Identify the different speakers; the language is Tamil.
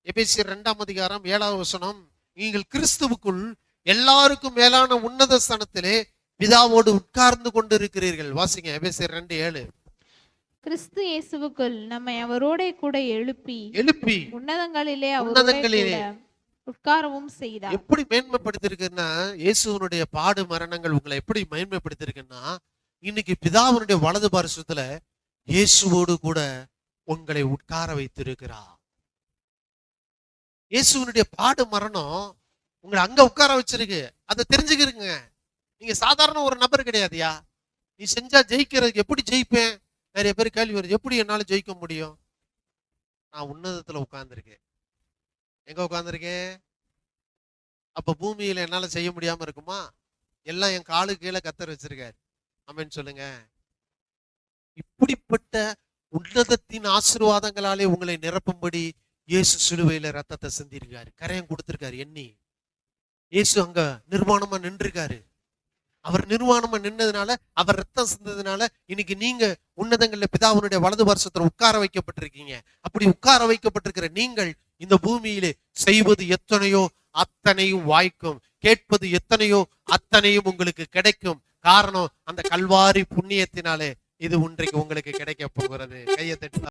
Speaker 1: எபேசியர் 2:7 நீங்கள் கிறிஸ்துவுக்குள் எல்லாருக்கும் மேலான உன்னத ஸ்தானத்திலே பிதாவோடு உட்கார்ந்து கொண்டு இருக்கிறீர்கள். வாசிங்க எபேசியர் 2:7.
Speaker 2: கிறிஸ்து இயேசுவுக்குள் நம்மை அவரோட கூட எழுப்பி உன்னதங்களிலே உட்காரவும் செய்தார்.
Speaker 1: எப்படி மேன்மைப்படுத்திருக்குன்னா, இயேசுவனுடைய பாடு மரணங்கள் உங்களை எப்படி மேன்மைப்படுத்திருக்குன்னா, இன்னைக்கு பிதாவுடைய வலது பார்சத்துல இயேசுவோடு கூட உங்களை உட்கார வைத்திருக்கிறார். இயேசுவனுடைய பாடு மரணம் உங்களை அங்க உட்கார வச்சிருக்கு. அதை தெரிஞ்சுக்கிறீங்க. நீங்க சாதாரண ஒரு நபர் கிடையாதுயா. நீ செஞ்சா ஜெயிக்கிறது. எப்படி ஜெயிப்பேன்? நிறைய பேர் கேள்வி வருது, எப்படி என்னால ஜெயிக்க முடியும்? நான் உன்னதத்துல உட்கார்ந்துருக்கேன். எங்க உட்கார்ந்துருக்கேன்? அப்ப பூமியில என்னால செய்ய முடியாம இருக்குமா? எல்லாம் என் காலு கீழே கத்தர் வச்சிருக்காரு. ஆமென் சொல்லுங்க. இப்படிப்பட்ட உன்னதத்தின் ஆசீர்வாதங்களாலே உங்களை நிரப்பும்படி இயேசு சிலுவையில ரத்தத்தை சிந்திருக்காரு, கரையம் கொடுத்திருக்காரு. எண்ணி இயேசு அங்க நிர்வாணமா நின்றுருக்காரு. அவர் நிர்வாணமா நின்னதுனால, அவர் ரத்தம் சிந்ததுனால இன்னைக்கு நீங்க உன்னதங்கள்ல பிதாவுடைய வலது பார்சத்துல உட்கார வைக்கப்பட்டிருக்கீங்க. அப்படி உட்கார வைக்கப்பட்டிருக்கிற நீங்கள் இந்த பூமியிலே செய்வது எத்தனையோ அத்தனையும் வாய்க்கும், கேட்பது எத்தனையோ அத்தனையும் உங்களுக்கு கிடைக்கும். காரணம், அந்த கல்வாரி புண்ணியத்தினாலே இது இன்றைக்கு உங்களுக்கு கிடைக்க போகிறது. கையை தட்டி